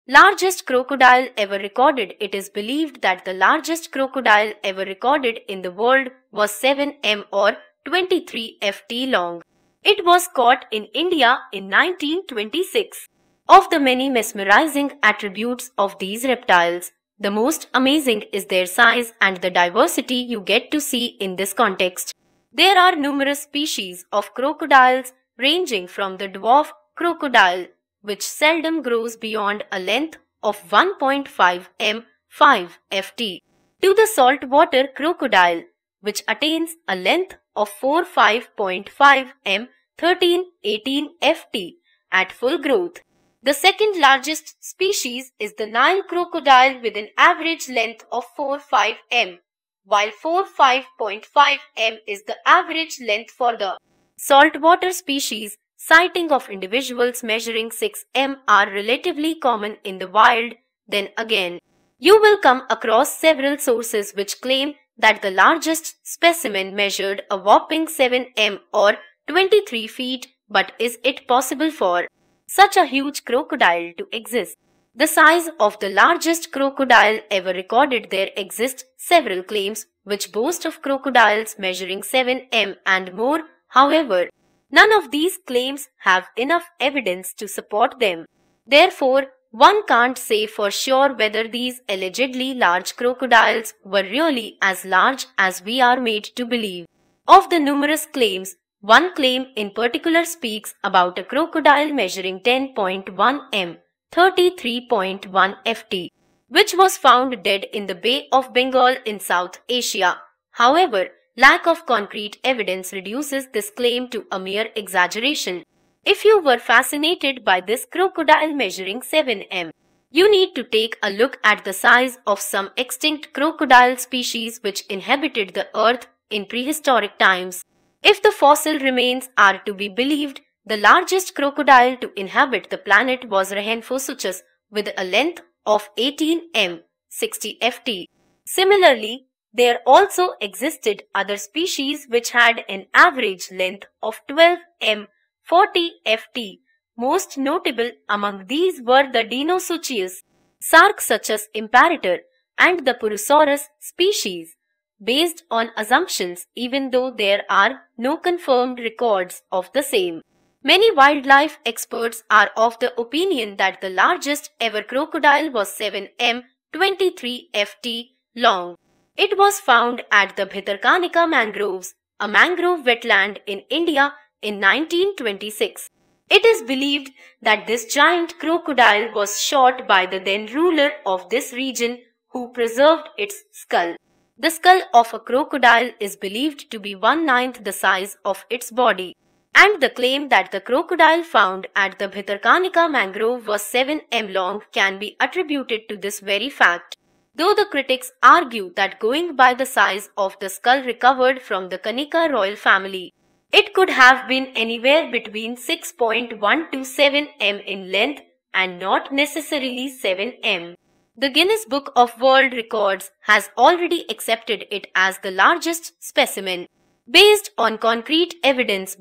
Largest crocodile ever recorded. It is believed that the largest crocodile ever recorded in the world was 7 m or 23 ft long. It was caught in India in 1926. Of the many mesmerizing attributes of these reptiles, the most amazing is their size and the diversity you get to see in this context. There are numerous species of crocodiles ranging from the dwarf crocodile, which seldom grows beyond a length of 1.5 m 5 ft, to the saltwater crocodile, which attains a length of 5.5 m 13-18 ft at full growth. The second largest species is the Nile crocodile with an average length of 4.5 m, while 5.5 m is the average length for the saltwater species. Sighting of individuals measuring 6 m are relatively common in the wild. Then again, you will come across several sources which claim that the largest specimen measured a whopping 7 m or 23 feet, but is it possible for such a huge crocodile to exist? The size of the largest crocodile ever recorded. There exist several claims which boast of crocodiles measuring 7 m and more. However, none of these claims have enough evidence to support them. Therefore, one can't say for sure whether these allegedly large crocodiles were really as large as we are made to believe. Of the numerous claims, one claim in particular speaks about a crocodile measuring 10.1 m, 33.1 ft, which was found dead in the Bay of Bengal in South Asia. However, lack of concrete evidence reduces this claim to a mere exaggeration. If you were fascinated by this crocodile measuring 7 m, you need to take a look at the size of some extinct crocodile species which inhabited the earth in prehistoric times. If the fossil remains are to be believed, the largest crocodile to inhabit the planet was Rhenphosuchus with a length of 18 m, 60 ft. Similarly, there also existed other species which had an average length of 12 m, 40 ft. Most notable among these were the Dinosuchius, Sarcosuchus imperator, and the Purosaurus species. Based on assumptions, even though there are no confirmed records of the same, many wildlife experts are of the opinion that the largest ever crocodile was 7 m, 23 ft long. It was found at the Bhitarkanika mangroves, a mangrove wetland in India, in 1926. It is believed that this giant crocodile was shot by the then ruler of this region, who preserved its skull. The skull of a crocodile is believed to be 1/9 the size of its body, and the claim that the crocodile found at the Bhitarkanika mangrove was 7 m long can be attributed to this very fact. Though the critics argue that going by the size of the skull recovered from the Kanika royal family, it could have been anywhere between 6.1 to 7 m in length and not necessarily 7 m. The Guinness Book of World Records has already accepted it as the largest specimen. Based on concrete evidence,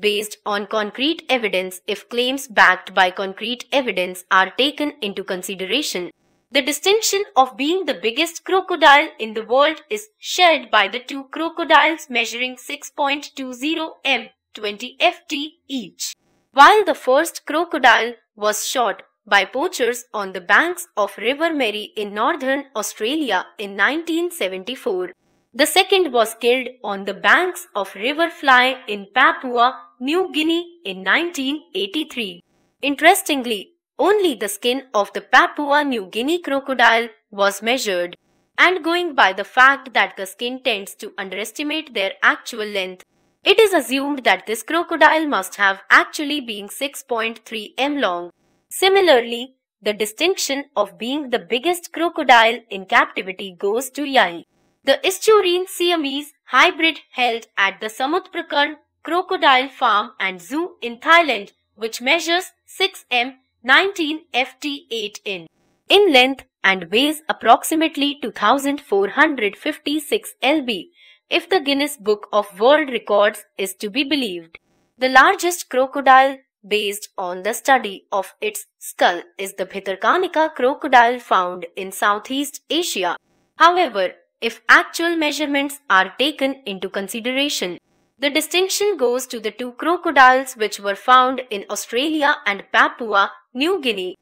if claims backed by concrete evidence are taken into consideration, the distinction of being the biggest crocodile in the world is shared by the two crocodiles measuring 6.20 m, 20 ft each. While the first crocodile was shot by poachers on the banks of River Mary in northern Australia in 1974, the second was killed on the banks of River Fly in Papua New Guinea in 1983. Interestingly, only the skin of the Papua New Guinea crocodile was measured, and going by the fact that the skin tends to underestimate their actual length, it is assumed that this crocodile must have actually been 6.3 m long. Similarly, the distinction of being the biggest crocodile in captivity goes to Yai, the Estuarine Siamese hybrid held at the Samutprakan Crocodile Farm and Zoo in Thailand, which measures 6 m, 19 ft 8 in length and weighs approximately 2,456 lb, if the Guinness Book of World Records is to be believed. The largest crocodile based on the study of its skull, is the Bhitarkanika crocodile found in Southeast Asia. However, if actual measurements are taken into consideration, the distinction goes to the two crocodiles which were found in Australia and Papua New Guinea.